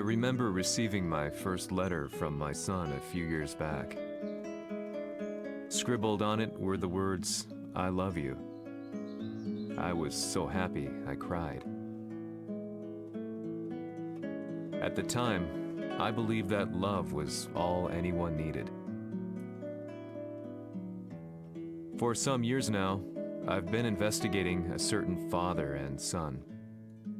remember receiving my first letter from my son a few years back. Scribbled on it were the words, "I love you." I was so happy I cried. At the time, I believed that love was all anyone needed. For some years now, I've been investigating a certain father and son,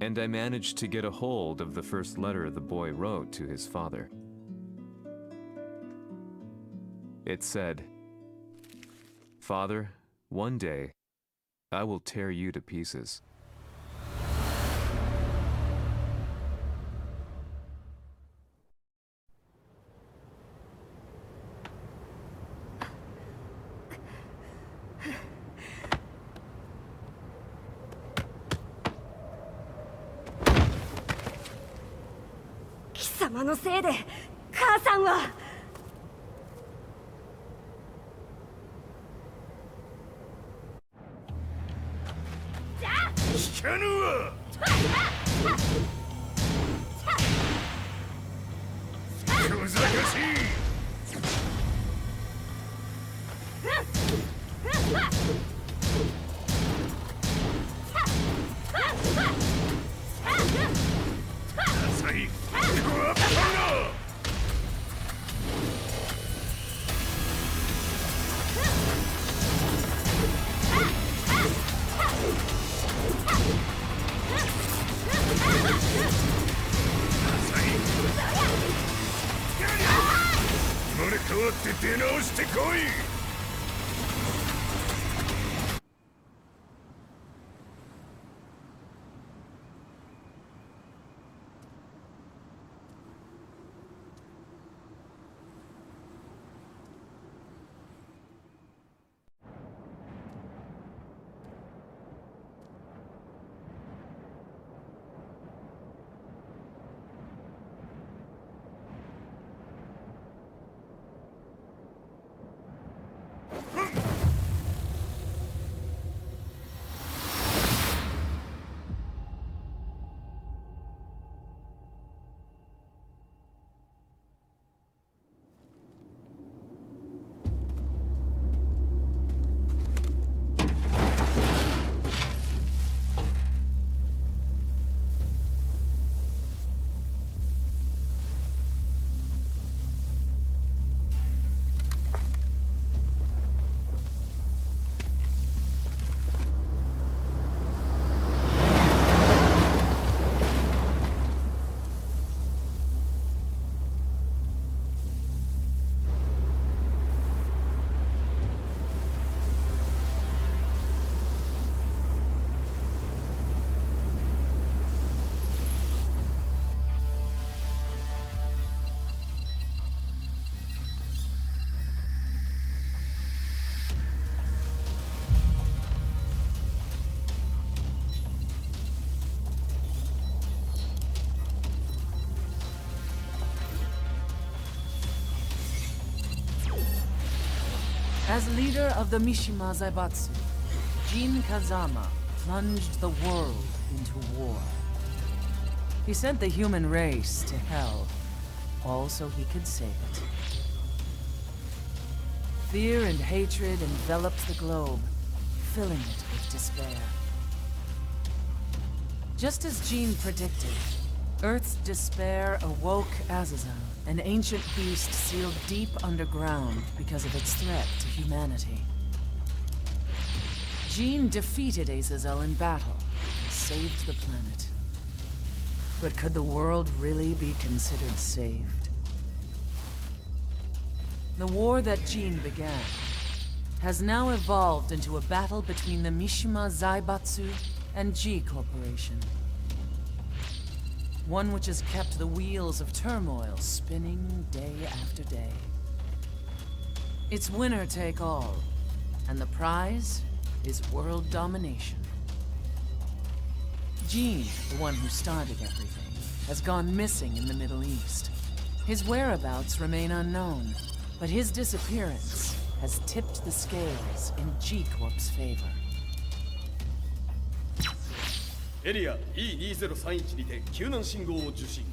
and I managed to get a hold of the first letter the boy wrote to his father. It said, "Father, one day, I will tear you to pieces." Kisamaのせいで母さんは。聞かぬわ。小賢しい。浅い。クワッパナ。生まれ変わって出直してこい。As leader of the Mishima Zaibatsu, Jin Kazama plunged the world into war. He sent the human race to hell, all so he could save it. Fear and hatred enveloped the globe, filling it with despair. Just as Jin predicted, Earth's despair awoke Azazel, an ancient beast sealed deep underground because of its threat to humanity. Jin defeated Azazel in battle and saved the planet. But could the world really be considered saved? The war that Jin began has now evolved into a battle between the Mishima Zaibatsu and G Corporation. One which has kept the wheels of turmoil spinning day after day. It's winner take all, and the prize is world domination. Jin, the one who started everything, has gone missing in the Middle East. His whereabouts remain unknown, but his disappearance has tipped the scales in G Corp's favor. エリア E2031 にて救難信号を受信。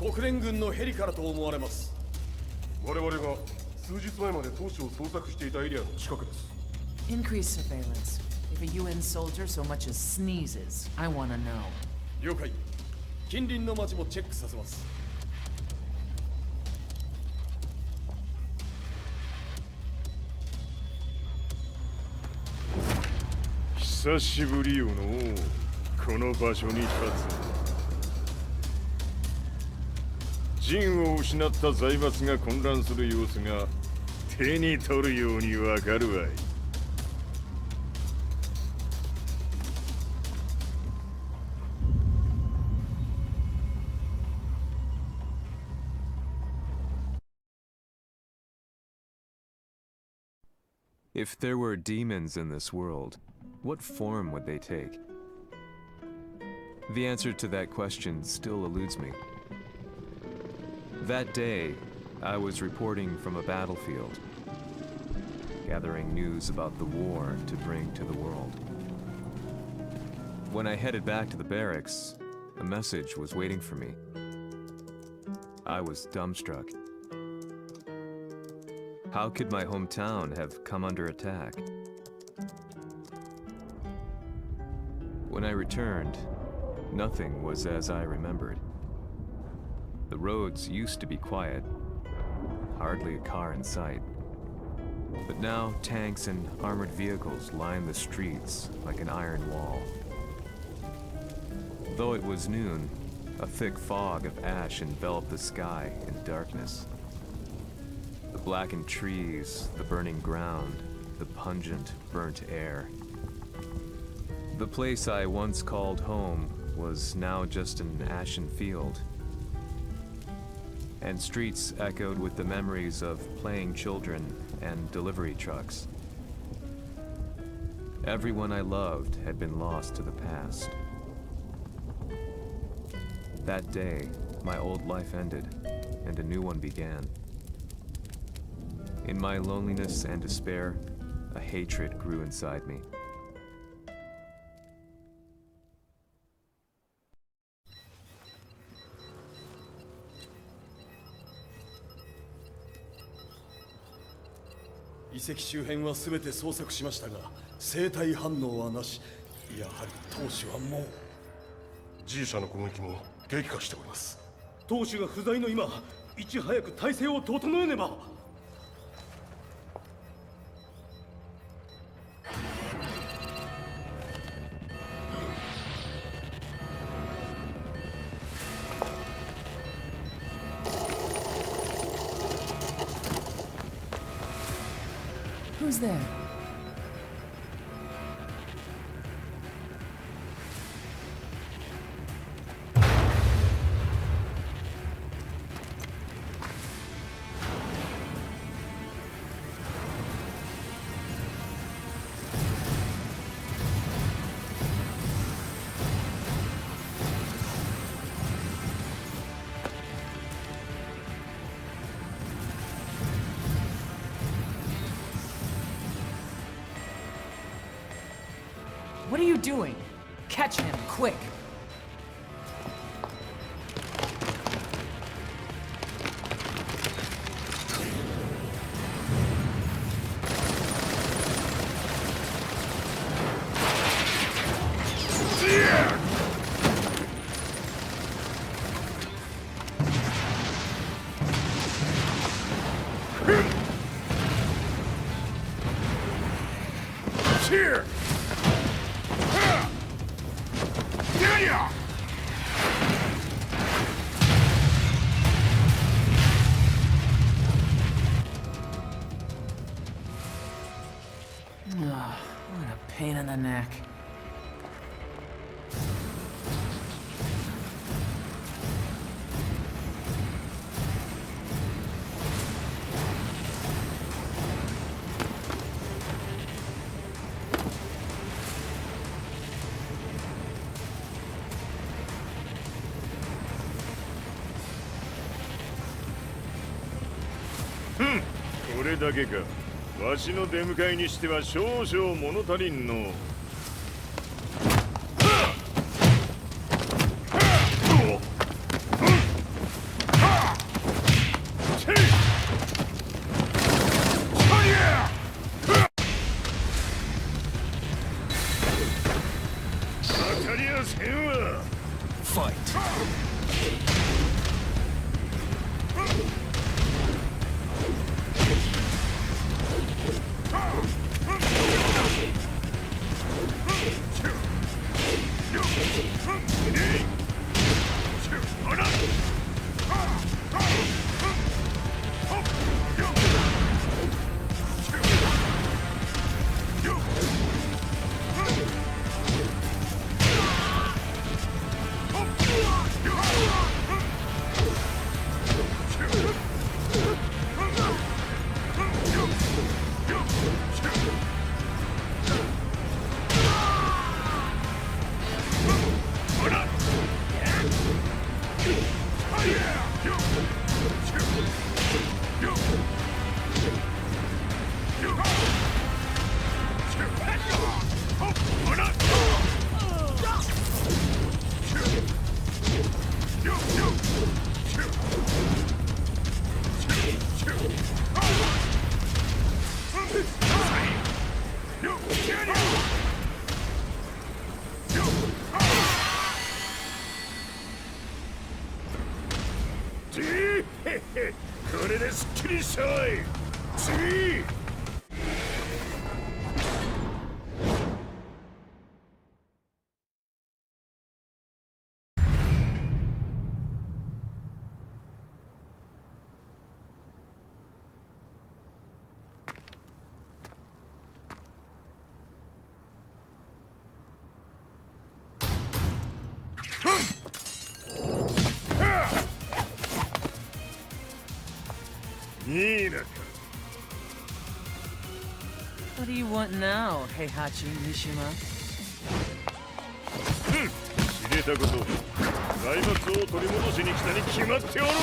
国連軍のヘリからと思われます。我々が数日前まで当初を捜索していたエリアの近くです。Increase surveillance. If a UN soldier so much as sneezes, I wanna know. 了解。近隣の町もチェックさせます。久しぶりよのこの場所に立つ。陣を失った財閥が混乱する様子が手に取るようにわかるわい。If there were demons in this world, what form would they take? The answer to that question still eludes me. That day, I was reporting from a battlefield, gathering news about the war to bring to the world. When I headed back to the barracks, a message was waiting for me. I was dumbstruck. How could my hometown have come under attack? When I returned, nothing was as I remembered. The roads used to be quiet, hardly a car in sight. But now tanks and armored vehicles line the streets like an iron wall. Though it was noon, a thick fog of ash enveloped the sky in darkness. The blackened trees, the burning ground, the pungent, burnt air. The place I once called home was now just an ashen field. And streets echoed with the memories of playing children and delivery trucks. Everyone I loved had been lost to the past. That day, my old life ended, and a new one began. In my loneliness and despair, a hatred grew inside me.遺跡周辺は全て捜索しましたが、生体反応はなし。やはり当主はもう。G 社の攻撃も激化しております。当主が不在の今、いち早く体制を整えねば。Who's there? What are you doing? Catch him, quick! Here! What a pain in the neck. Hmm. これだけか。わしの出迎えにしては少々物足りんの。せんわ。Fight. What do you want now, Heihachi Mishima? 知れたこと、財閥を取り戻しに来たに決まっておろう。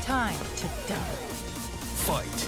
Time to die. Fight.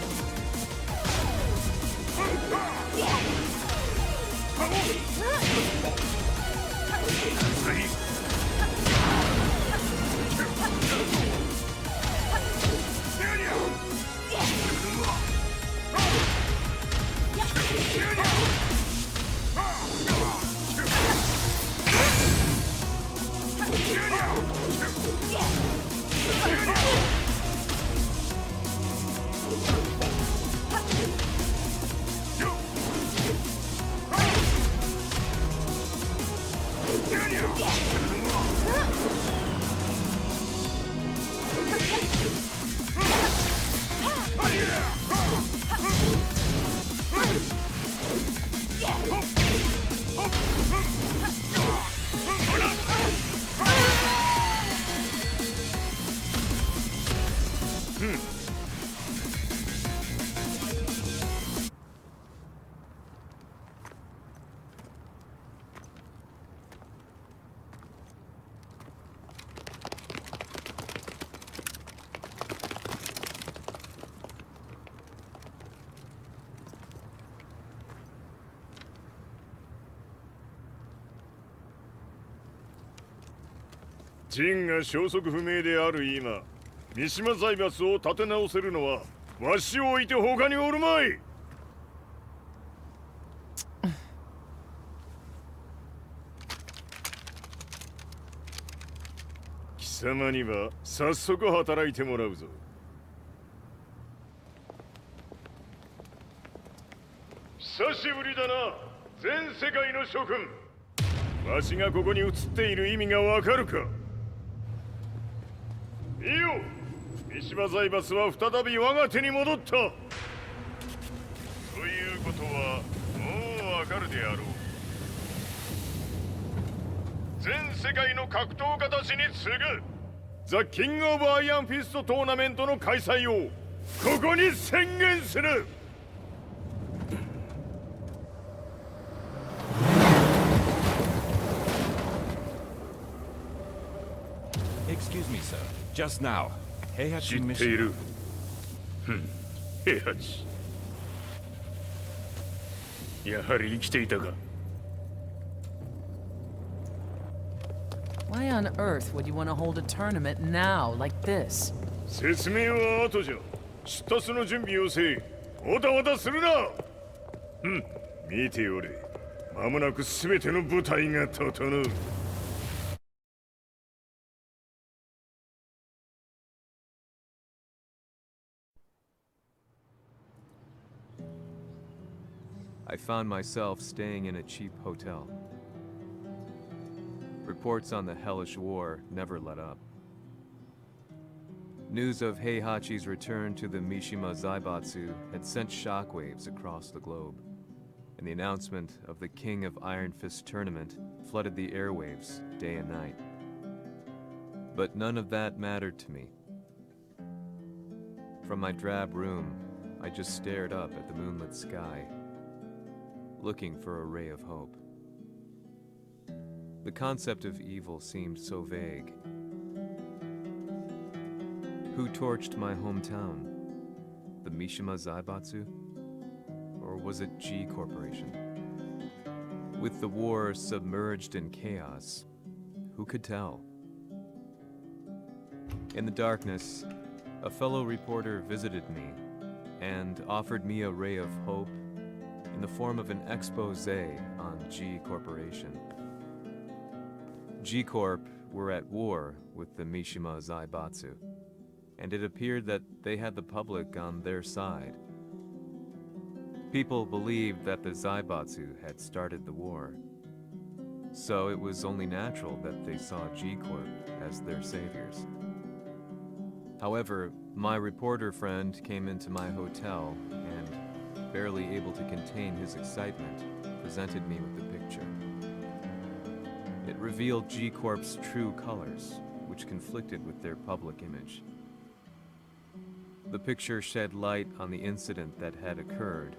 ジンが消息不明である今、三島財閥を立て直せるのはわしを置いて他におるまい。貴様には早速働いてもらうぞ。久しぶりだな、全世界の諸君。わしがここに映っている意味がわかるか。いいよ、三島財閥は再び我が手に戻った。ことはもうわかるであろう。全世界の格闘家たちに次ぐザ・キング・オブ・アイアンフィストトーナメントの開催をここに宣言する。Excuse me, sir. Just now, Heihachi 知ってい mission. る。平八。やはり生きていたか。Why on earth would you want to hold a tournament now, like this? 説明は後じゃ。出立の準備をせい。おたおたするな。見ておれ。間もなく全ての部隊が整う。I found myself staying in a cheap hotel. Reports on the hellish war never let up. News of Heihachi's return to the Mishima Zaibatsu had sent shockwaves across the globe, and the announcement of the King of Iron Fist tournament flooded the airwaves day and night. But none of that mattered to me. From my drab room, I just stared up at the moonlit sky, looking for a ray of hope. The concept of evil seemed so vague. Who torched my hometown? The Mishima Zaibatsu? Or was it G Corporation? With the war submerged in chaos, who could tell? In the darkness, a fellow reporter visited me and offered me a ray of hope in the form of an expose on G Corporation. G Corp were at war with the Mishima Zaibatsu, and it appeared that they had the public on their side. People believed that the Zaibatsu had started the war, so it was only natural that they saw G Corp as their saviors. However, my reporter friend came into my hotel and, barely able to contain his excitement, presented me with the picture. It revealed G Corp's true colors, which conflicted with their public image. The picture shed light on the incident that had occurred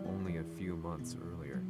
only a few months earlier.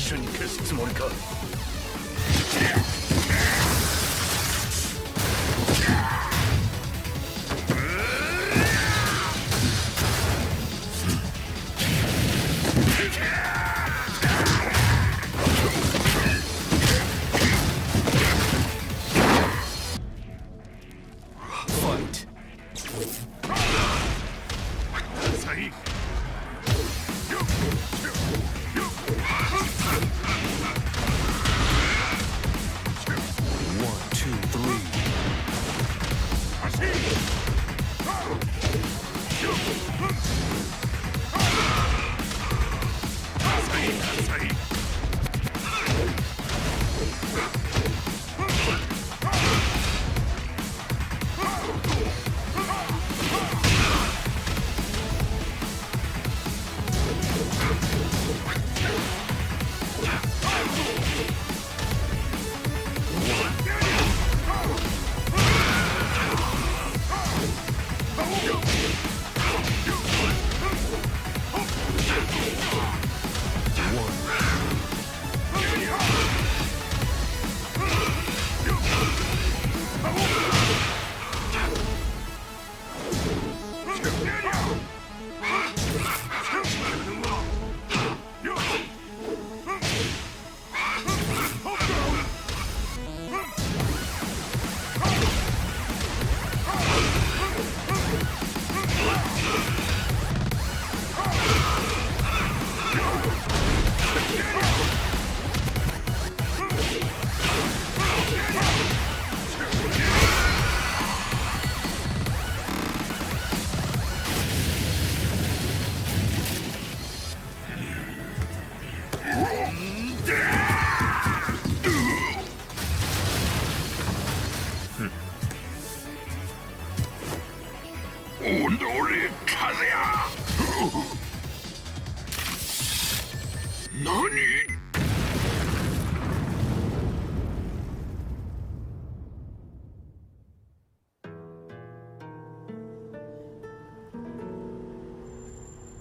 緒に消すつもりか。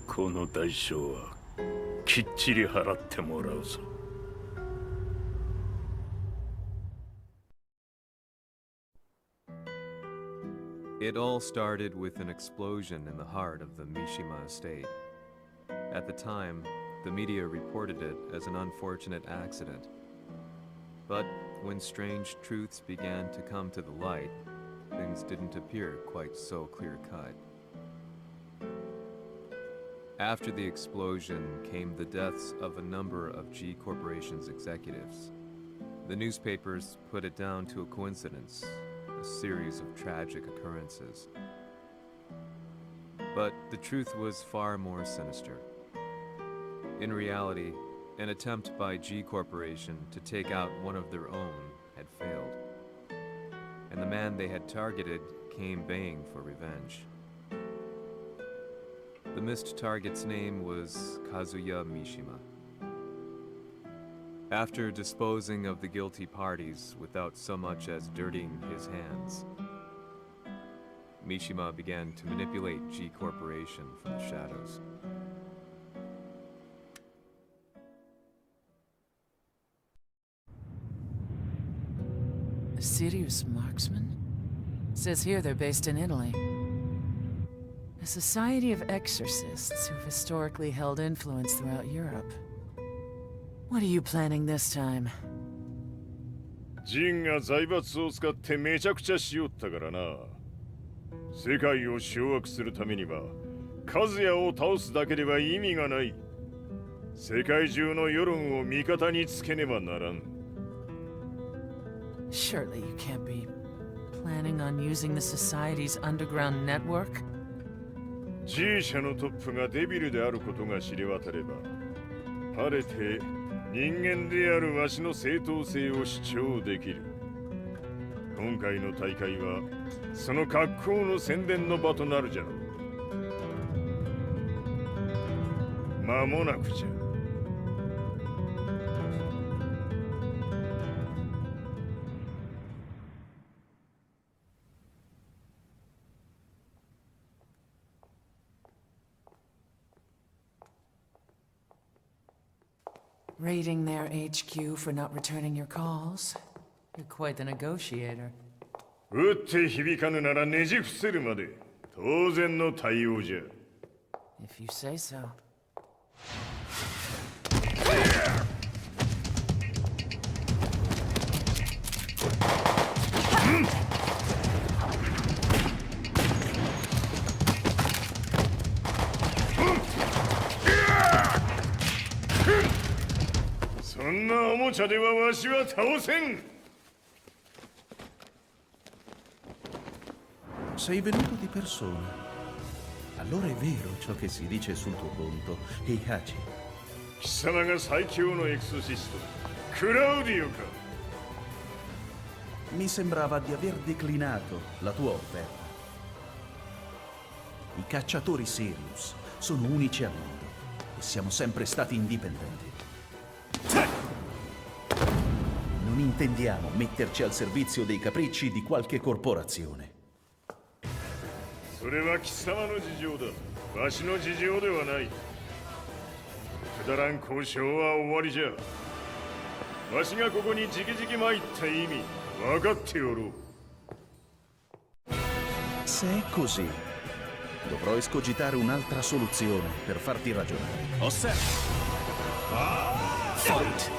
この代償はきっちり払ってもらうぞ。It all started with an explosion in the heart of the Mishima estate. At the time, the media reported it as an unfortunate accident. But when strange truths began to come to the light, things didn't appear quite so clear-cut. After the explosion came the deaths of a number of G Corporation's executives. The newspapers put it down to a coincidence, a series of tragic occurrences. But the truth was far more sinister. In reality, an attempt by G Corporation to take out one of their own had failed, and the man they had targeted came baying for revenge. The missed target's name was Kazuya Mishima. After disposing of the guilty parties without so much as dirtying his hands, Mishima began to manipulate G Corporation from the shadows. A serious marksman? Says here they're based in Italy. A society of exorcists who've historically held influence throughout Europe. What are you planning this time? ジンが財閥を使ってめちゃくちゃしよったからな。世界を掌握するためには、カズヤを倒すだけでは意味がない。世界中の世論を味方につけねばならん。Surely you can't be planning on using the society's underground network? G 社のトップがデビルであることが知れ渡れば、晴れて人間であるわしの正当性を主張できる。今回の大会はその格好の宣伝の場となるじゃろう。間もなくじゃ。Raiding their HQ for not returning your calls. You're quite the negotiator. 撃って響かぬならねじ伏せるまで当然の対応じゃ。 If you say so. Sei venuto di persona. Allora è vero ciò che si dice sul tuo conto, Heihachi. 貴様が最強のエクソシストクラウディオか。 Mi sembrava di aver declinato la tua offerta. I cacciatori Sirius sono unici al mondo e siamo sempre stati indipendenti. Non intendiamo metterci al servizio dei capricci di qualche corporazione. それは貴様の事情だ。わしの事情ではない。くだらん交渉は終わりじゃ。わしがここに直々参った意味分かっておろう。 Se è così, dovrò escogitare un'altra soluzione per farti ragionare. Osserva! Fight!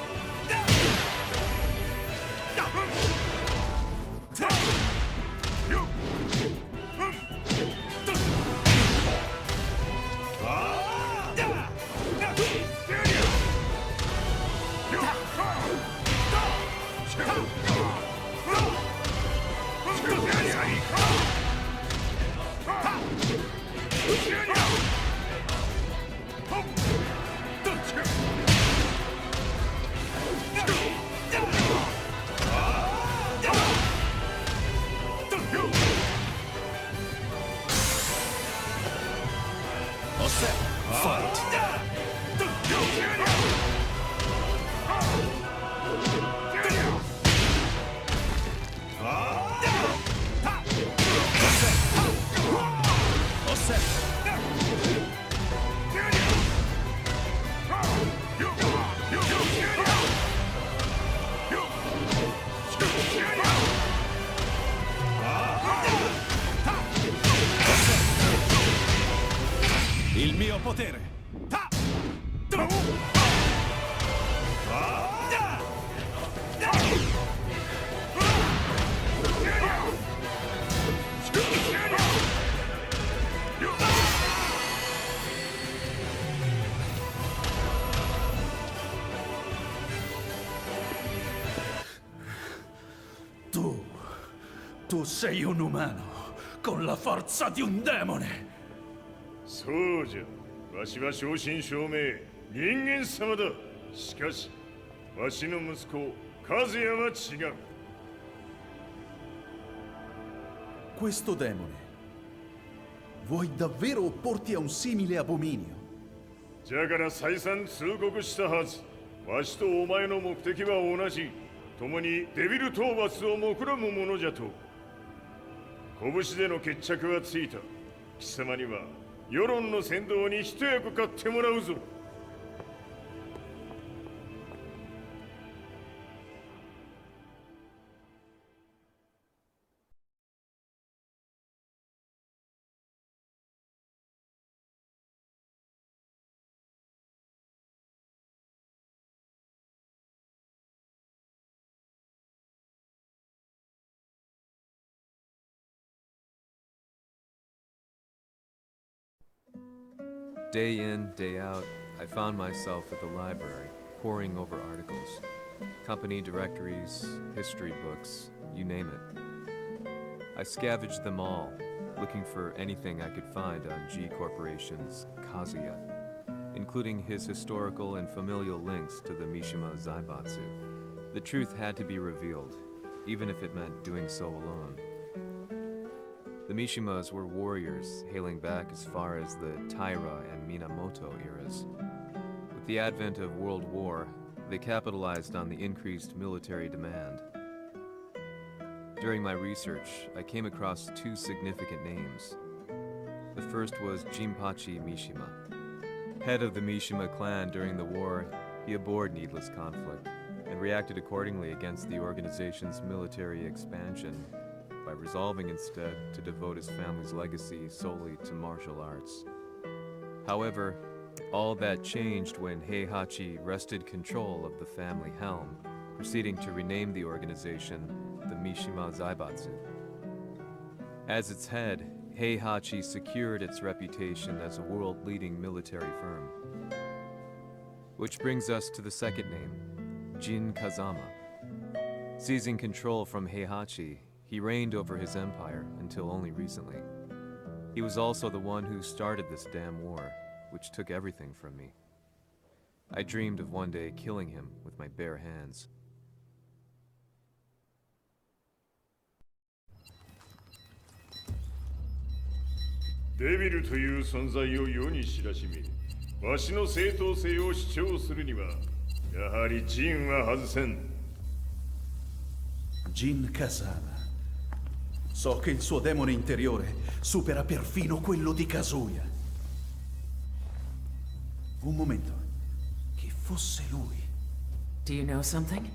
Il mio potere! Tu sei un umano con la forza di un demone. そうじゃ。わしは正真正銘人間様だ。しかしわしの息子和也は違う。 Questo demone, vuoi davvero opporti a un simile abominio? じゃから再三通告したはず。わしとお前の目的は同じ。共にデビル討伐を目論むものじゃと。拳での決着はついた。貴様には世論の先導に一役買ってもらうぞ。 Day in, day out, I found myself at the library, poring over articles. Company directories, history books, you name it. I scavenged them all, looking for anything I could find on G Corporation's Kazuya, including his historical and familial links to the Mishima Zaibatsu. The truth had to be revealed, even if it meant doing so alone. The Mishimas were warriors hailing back as far as the Taira and Minamoto eras. With the advent of World War, they capitalized on the increased military demand. During my research, I came across two significant names. The first was Jinpachi Mishima. Head of the Mishima clan during the war, He abhorred needless conflict and reacted accordingly against the organization's military expansion by resolving instead to devote his family's legacy solely to martial arts. However, all that changed when Heihachi wrested control of the family helm, proceeding to rename the organization the Mishima Zaibatsu. As its head, Heihachi secured its reputation as a world-leading military firm. Which brings us to the second name, Jin Kazama. Seizing control from Heihachi, he reigned over his empire until only recently. He was also the one who started this damn war, which took everything from me. I dreamed of one day killing him with my bare hands. Devil という存在を世に知らしめ、わしの正当性を主張するには、やはりジンは外せん。Jin Kazama. So che il suo demone interiore supera perfino quello di Kazuya. Un momento. Chi fosse lui? Do you know something?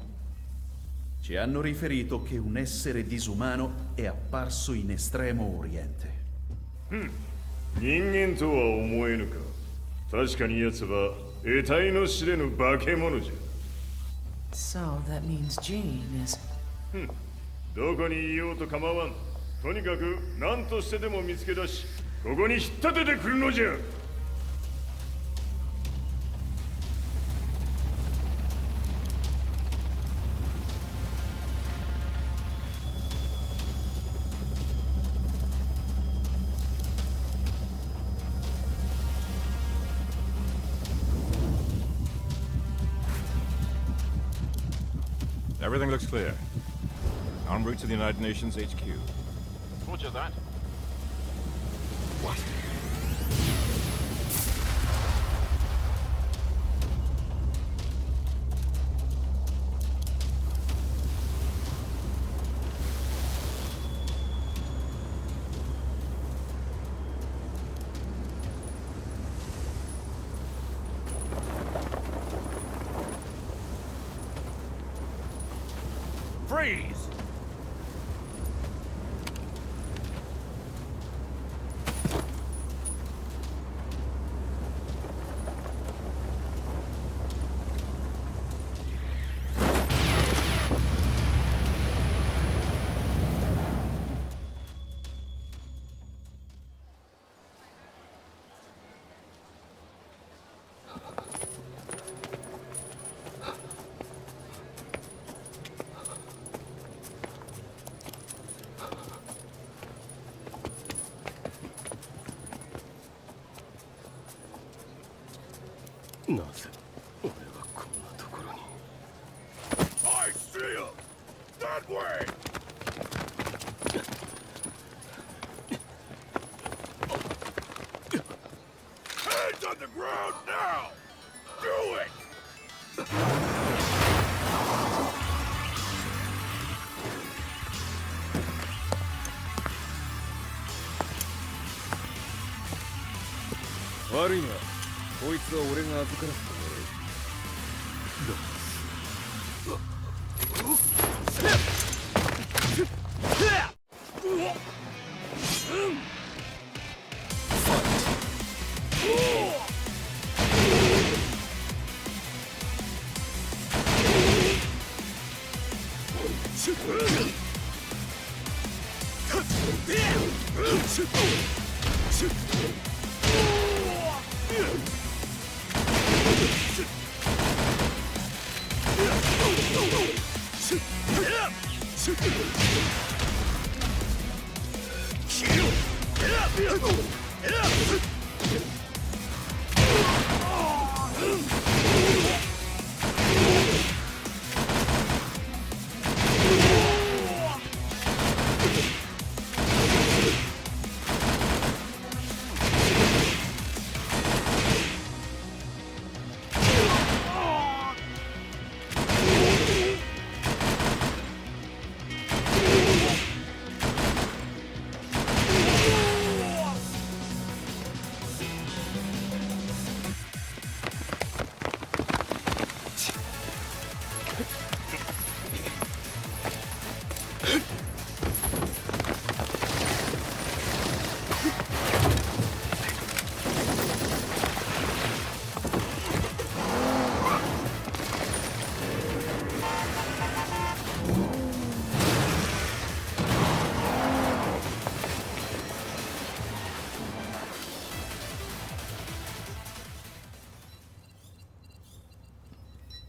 Ci hanno riferito che un essere disumano è apparso in Estremo Oriente. 人間とは思えぬか。確かに奴は得体の知れぬ化け物じゃ。So that means Jean is... どこにいようと構わん。とにかく何としてでも見つけ出し、ここに引っ立ててくるのじゃ。Everything looks clear. En route to the United Nations HQ. Roger that. What? Freeze! I see him! That way! Hands on the ground now! Do it! Worry not. こいつは俺が預からせてもらう。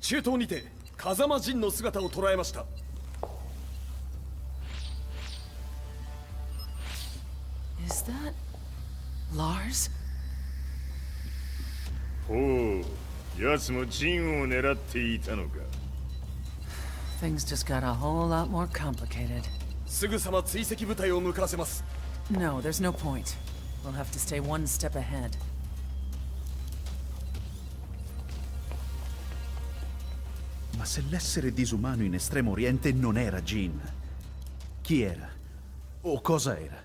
中東にて風間陣の姿を捉えました。Is that Lars? ほう、奴もジンを狙っていたのか。Things just got a whole lot more complicated. すぐさま追跡部隊を向かわせます。No, there's no point. We'll have to stay one step ahead. Ma se l'essere disumano in Estremo Oriente non era Jin, chi era? O cosa era?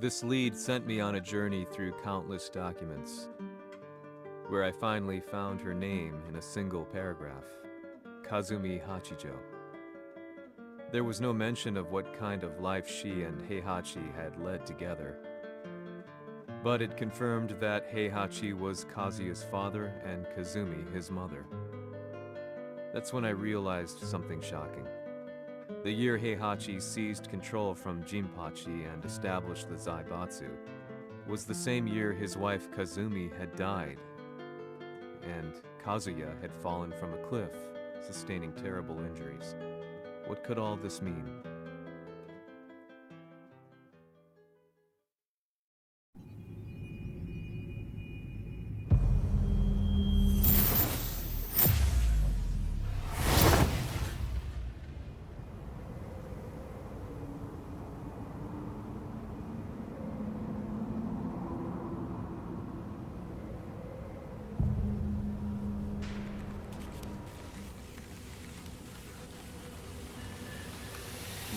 This lead sent me on a journey through countless documents, where I finally found her name in a single paragraph, Kazumi Hachijo. There was no mention of what kind of life she and Heihachi had led together, but it confirmed that Heihachi was Kazuya's father and Kazumi his mother. That's when I realized something shocking. The year Heihachi seized control from Jinpachi and established the Zaibatsu was the same year his wife Kazumi had died, and Kazuya had fallen from a cliff, sustaining terrible injuries. What could all this mean?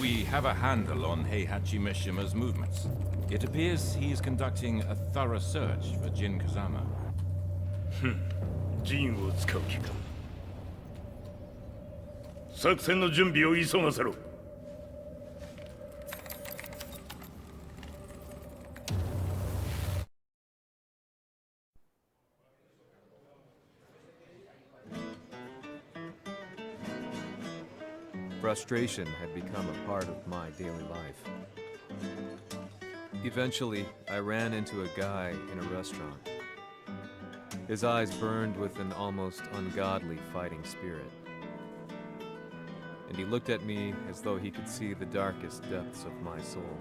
We have a handle on Heihachi Mishima's movements. It appears he is conducting a thorough search for Jin Kazama. ジンを使う気か。作戦の準備を急がせろ。Frustration had become a part of my daily life. Eventually, I ran into a guy in a restaurant. His eyes burned with an almost ungodly fighting spirit. And he looked at me as though he could see the darkest depths of my soul.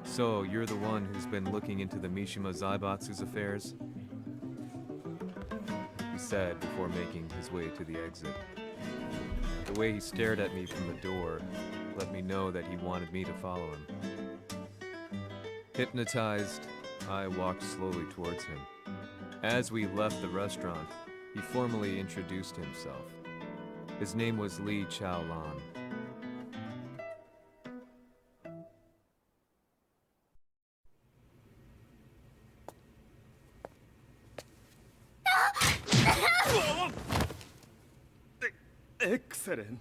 So, you're the one who's been looking into the Mishima Zaibatsu's affairs? He said before making his way to the exit. The way he stared at me from the door let me know that he wanted me to follow him. Hypnotized, I walked slowly towards him. As we left the restaurant, he formally introduced himself. His name was Li Chaolan. Excellent.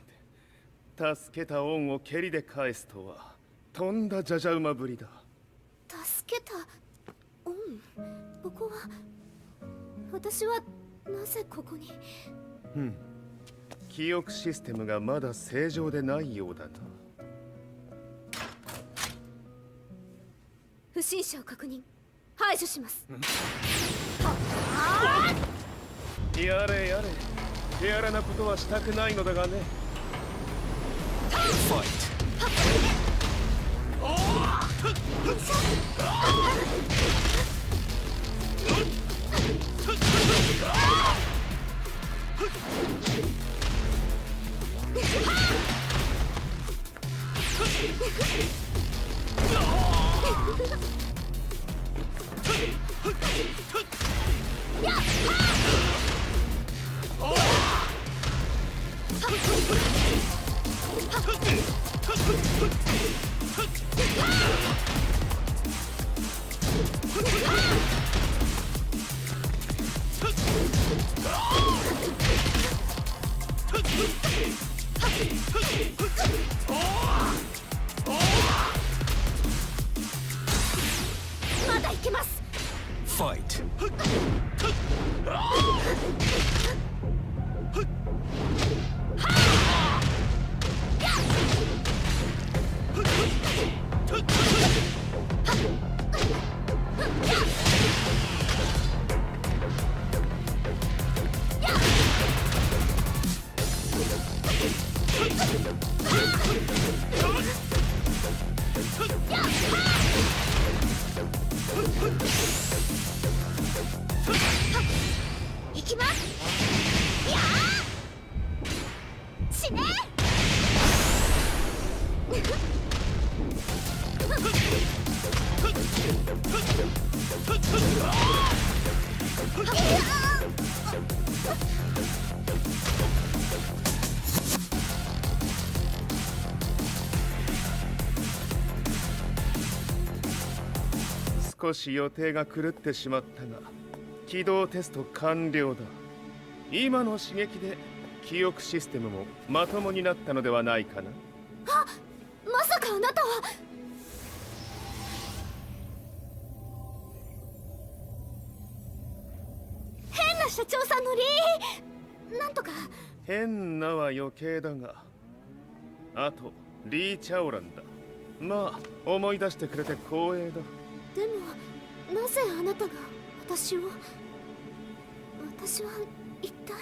助けた恩を蹴りで返すとはとんだじゃじゃ馬ぶりだ。助けた恩。ここは私はなぜここに。記憶システムがまだ正常でないようだな。不審者を確認。排除します。やれやれ。手荒なことはしたくないのだがね。行きます。やあ死ね。少し予定が狂ってしまったが起動テスト完了だ。今の刺激で記憶システムもまともになったのではないかな。あ、まさかあなたは。変な社長さんのなんとか。変なは余計だが、あとリー・チャオランだ。まあ思い出してくれて光栄だ。でもなぜあなたが私は一体。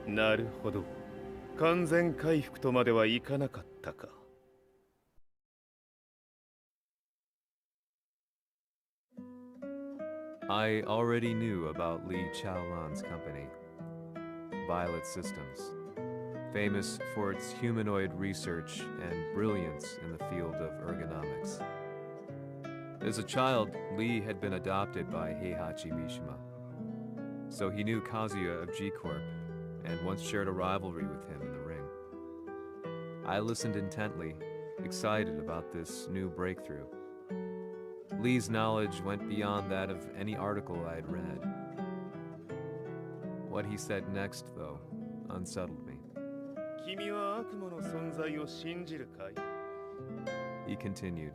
なるほど、完全回復とまではいかなかったか。I already knew about Li Chaolan's company, Violet Systems, famous for its humanoid research and brilliance in the field of ergonomics. As a child, Li had been adopted by Heihachi Mishima, so he knew Kazuya of G-Corp and once shared a rivalry with him in the ring. I listened intently, excited about this new breakthrough. Li's knowledge went beyond that of any article I had read. What he said next, though, unsettled me. 君は悪魔の存在を信じるかい? He continued.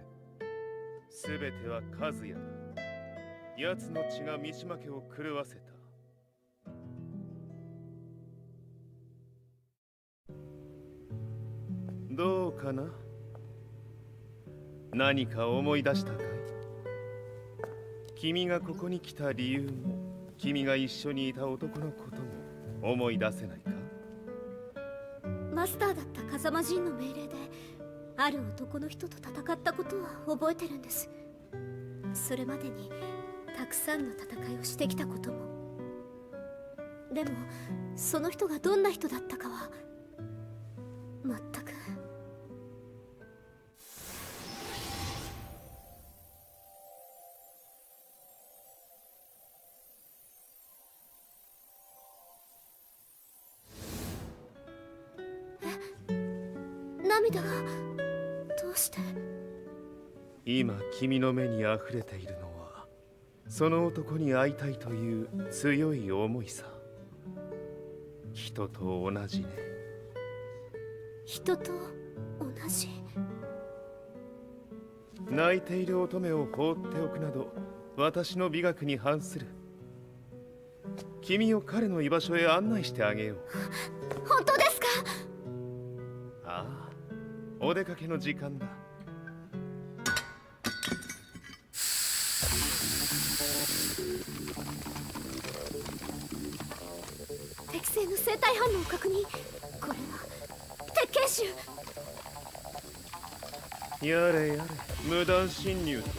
すべては和也だ。奴の血が三島家を狂わせた。どうかな？何か思い出したかい？君がここに来た理由も、君が一緒にいた男のことも思い出せないか？マスターだった風間陣の命令である男の人と戦ったことは覚えてるんです。それまでにたくさんの戦いをしてきたことも。でもその人がどんな人だったかは全く。涙がどうして？今君の目に溢れているのはその男に会いたいという強い思いさ。人と同じね。人と同じ？泣いている乙女を放っておくなど私の美学に反する。君を彼の居場所へ案内してあげよう。本当ですか？ああ、お出かけの時間だ。適正の生体反応を確認。これは鉄拳臭。やれやれ、無断侵入と